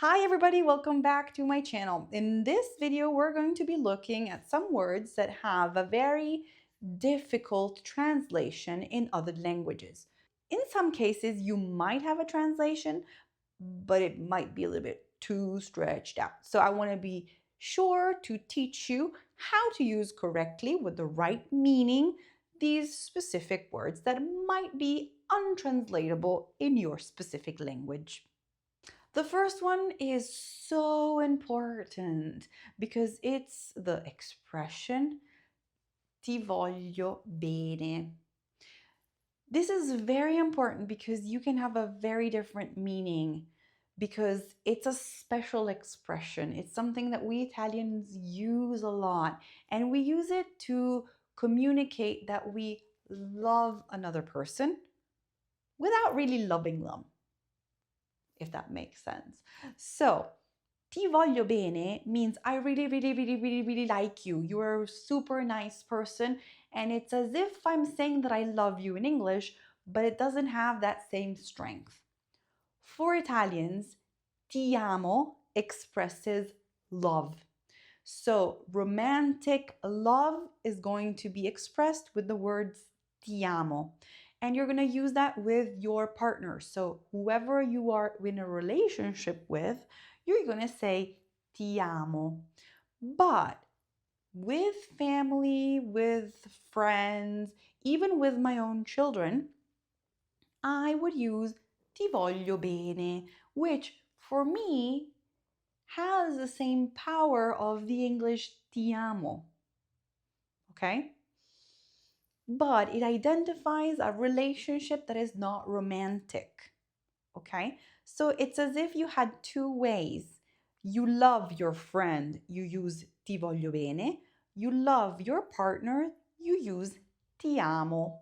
Hi everybody, welcome back to my channel. In this video, we're going to be looking at some words that have a very difficult translation in other languages. In some cases, you might have a translation, but it might be a little bit too stretched out. So I want to be sure to teach you how to use correctly with the right meaning these specific words that might be untranslatable in your specific language. The first one is so important because it's the expression ti voglio bene. This is very important because you can have a very different meaning because it's a special expression. It's something that we Italians use a lot, and we use it to communicate that we love another person without really loving them, if that makes sense. So, ti voglio bene means I really, really, really, really, really like you. You're a super nice person. And it's as if I'm saying that I love you in English, but it doesn't have that same strength. For Italians, ti amo expresses love. So romantic love is going to be expressed with the words ti amo. And you're going to use that with your partner. So whoever you are in a relationship with, you're going to say ti amo. But with family, with friends, even with my own children, I would use ti voglio bene, which for me has the same power of the English ti amo. Okay? But it identifies a relationship that is not romantic. Okay? So it's as if you had two ways. You love your friend, you use ti voglio bene. You love your partner, you use ti amo.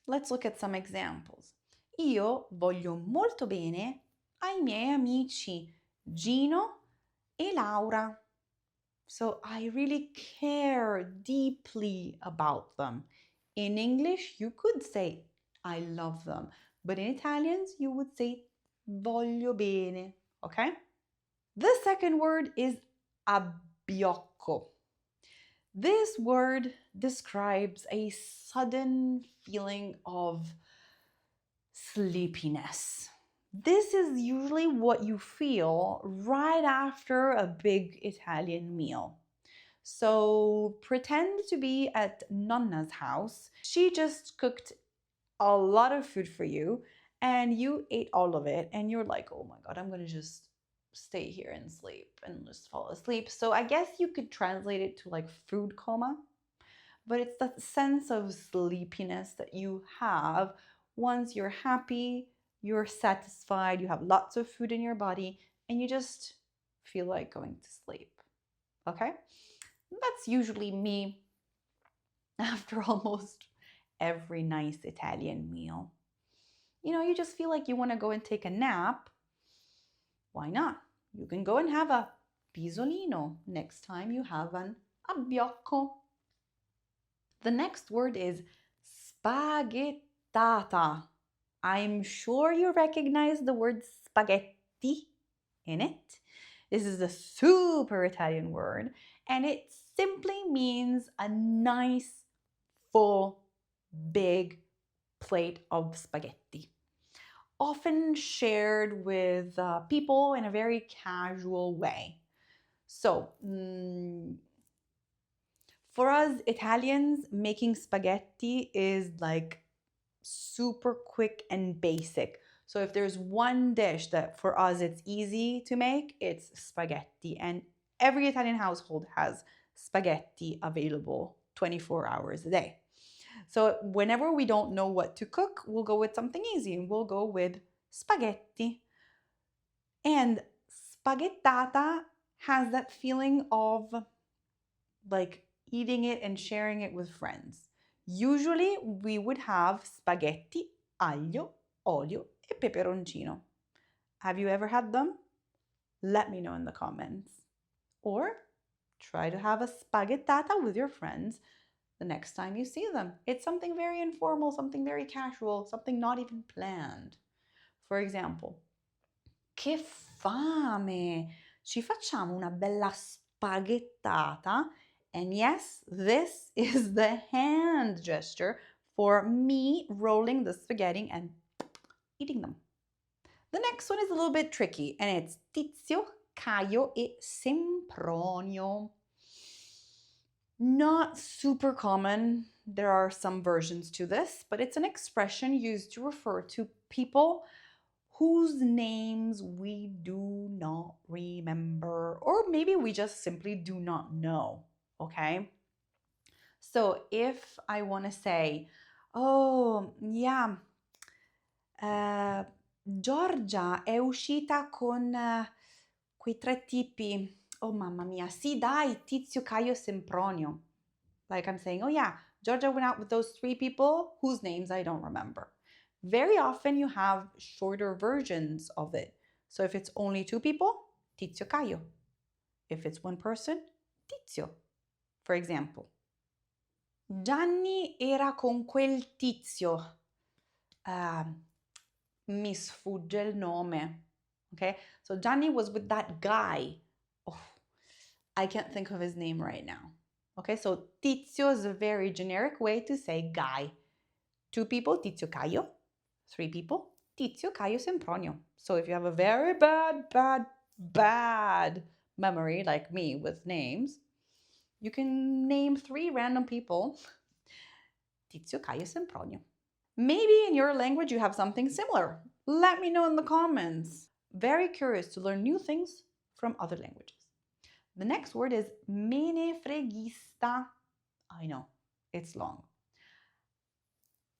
Let's look at some examples. Io voglio molto bene ai miei amici Gino e Laura. So I really care deeply about them. In English, you could say I love them, but in Italian, you would say voglio bene, okay? The second word is abbiocco. This word describes a sudden feeling of sleepiness. This is usually what you feel right after a big Italian meal. So pretend to be at Nonna's house. She just cooked a lot of food for you and you ate all of it and you're like, oh my God, I'm gonna just stay here and sleep and just fall asleep. So I guess you could translate it to like food coma, but it's that sense of sleepiness that you have once you're happy, you're satisfied, you have lots of food in your body, and you just feel like going to sleep. Okay? That's usually me after almost every nice Italian meal. You know, you just feel like you want to go and take a nap. Why not? You can go and have a pisolino next time you have an abbiocco. The next word is spaghettata. I'm sure you recognize the word spaghetti in it. This is a super Italian word, and it simply means a nice, full, big plate of spaghetti, often shared with people in a very casual way. So, for us Italians, making spaghetti is like super quick and basic. So if there's one dish that for us it's easy to make, it's spaghetti. And every Italian household has spaghetti available 24 hours a day. So whenever we don't know what to cook, we'll go with something easy and we'll go with spaghetti. And spaghettata has that feeling of like eating it and sharing it with friends. Usually we would have spaghetti, aglio, olio, e peperoncino. Have you ever had them? Let me know in the comments. Or try to have a spaghettata with your friends the next time you see them. It's something very informal, something very casual, something not even planned. For example, che fame. Ci facciamo una bella spaghettata. And yes, this is the hand gesture for me rolling the spaghetti and eating them. The next one is a little bit tricky, and it's tizio, caio, e sempronio. Not super common. There are some versions to this, but it's an expression used to refer to people whose names we do not remember, or maybe we just simply do not know, okay? So if I want to say, oh, yeah, Giorgia è uscita con quei tre tipi. Oh mamma mia, sì dai, Tizio, Caio, Sempronio. Like I'm saying, oh yeah, Giorgia went out with those three people whose names I don't remember. Very often you have shorter versions of it. So if it's only two people, Tizio, Caio. If it's one person, Tizio. For example, Gianni era con quel tizio. Mi sfugge il nome. Okay, so Gianni was with that guy. Oh, I can't think of his name right now. Okay, so tizio is a very generic way to say guy. Two people, tizio Caio. Three people, tizio Caio Sempronio. So if you have a very bad memory like me with names, you can name three random people, tizio Caio Sempronio. Maybe in your language you have something similar. Let me know in the comments. Very curious to learn new things from other languages. The next word is menefreghista. I know, it's long.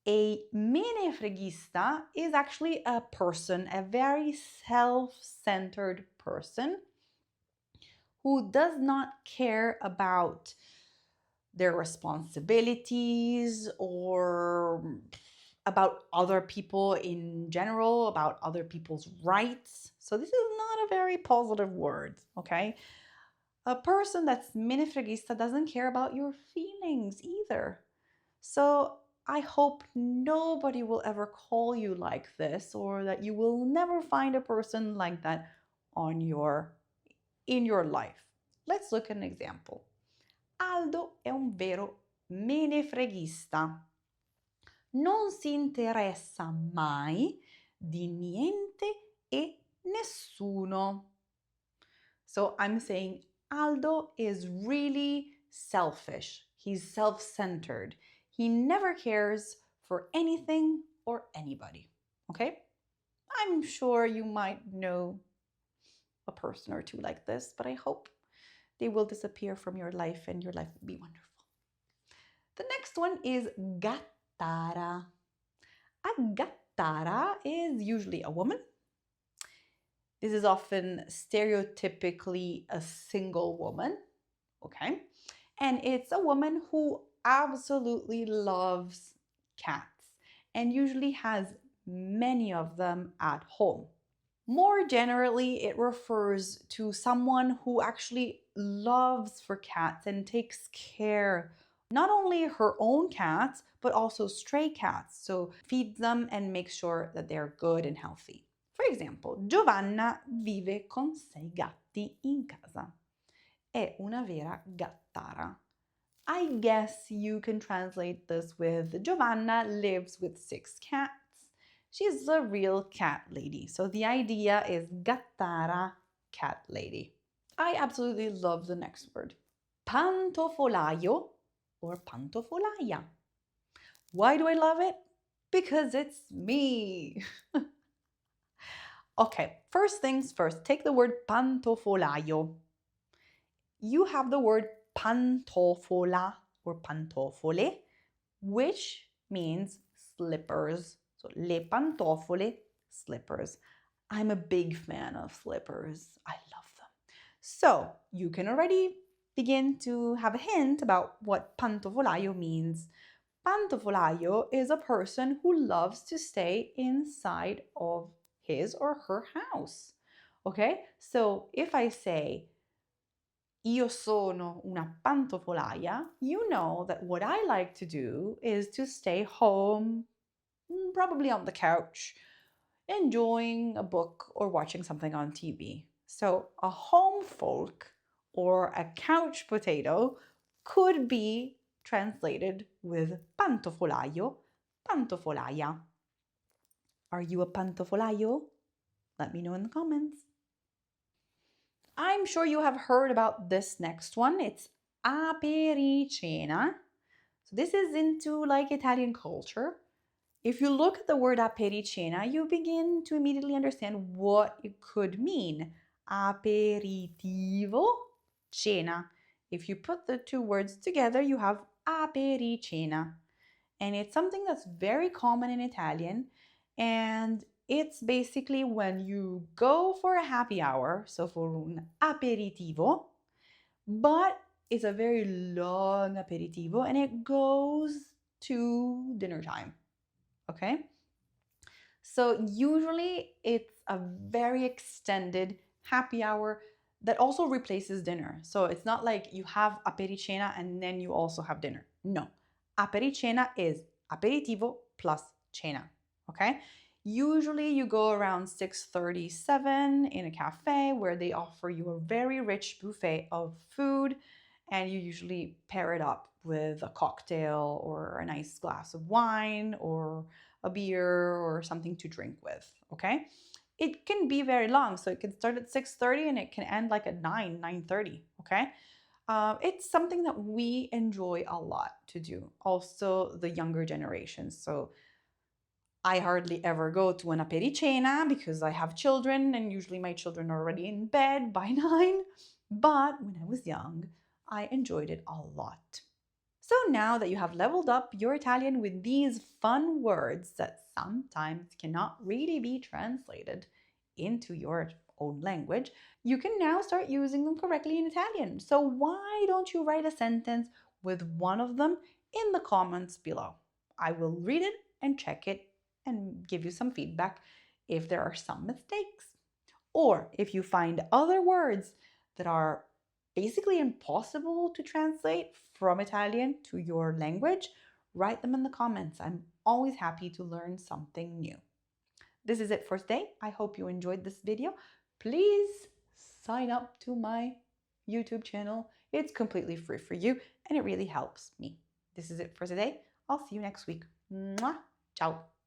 A menefreghista is actually a person, a very self-centered person who does not care about their responsibilities or about other people in general, about other people's rights. So this is not a very positive word, okay? A person that's menefreghista doesn't care about your feelings either. So I hope nobody will ever call you like this, or that you will never find a person like that in your life. Let's look at an example. Aldo è un vero menefreghista. Non si interessa mai di niente e nessuno. So I'm saying Aldo is really selfish. He's self-centered. He never cares for anything or anybody. Okay? I'm sure you might know a person or two like this, but I hope they will disappear from your life and your life will be wonderful. The next one is gattara. A gattara is usually a woman. This is often stereotypically a single woman, okay? And it's a woman who absolutely loves cats and usually has many of them at home. More generally, it refers to someone who actually loves for cats and takes care not only her own cats, but also stray cats. So feeds them and makes sure that they're good and healthy. For example, Giovanna vive con 6 gatti in casa. È una vera gattara. I guess you can translate this with Giovanna lives with 6 cats. She's a real cat lady. So the idea is gattara, cat lady. I absolutely love the next word. Pantofolaio or pantofolaia. Why do I love it? Because it's me. Okay, first things first, take the word pantofolaio. You have the word pantofola or pantofole, which means slippers. So le pantofole, slippers. I'm a big fan of slippers. I love them. So you can already begin to have a hint about what pantofolaio means. Pantofolaio is a person who loves to stay inside of his or her house. Okay? So if I say io sono una pantofolaia, you know that what I like to do is to stay home, probably on the couch, enjoying a book or watching something on TV. So a home folk or a couch potato could be translated with pantofolaio, pantofolaia. Are you a pantofolaio? Let me know in the comments. I'm sure you have heard about this next one. It's apericena. So this is into like Italian culture. If you look at the word apericena, you begin to immediately understand what it could mean. Aperitivo, cena. If you put the two words together, you have apericena. And it's something that's very common in Italian. And it's basically when you go for a happy hour, so for un aperitivo, but it's a very long aperitivo and it goes to dinner time. Okay? So usually it's a very extended happy hour that also replaces dinner. So it's not like you have apericena and then you also have dinner. No. Apericena is aperitivo plus cena. Okay? Usually you go around 6:37 in a cafe where they offer you a very rich buffet of food and you usually pair it up with a cocktail or a nice glass of wine or a beer or something to drink with, okay? It can be very long, so it can start at 6:30 and it can end like at 9:30, okay? It's something that we enjoy a lot to do, also the younger generations. So I hardly ever go to an apericena because I have children and usually my children are already in bed by 9. But when I was young, I enjoyed it a lot. So now that you have leveled up your Italian with these fun words that sometimes cannot really be translated into your own language, you can now start using them correctly in Italian. So why don't you write a sentence with one of them in the comments below? I will read it and check it and give you some feedback if there are some mistakes. Or if you find other words that are basically impossible to translate from Italian to your language, write them in the comments. I'm always happy to learn something new. This is it for today. I hope you enjoyed this video. Please sign up to my YouTube channel. It's completely free for you and it really helps me. This is it for today. I'll see you next week. Mwah. Ciao.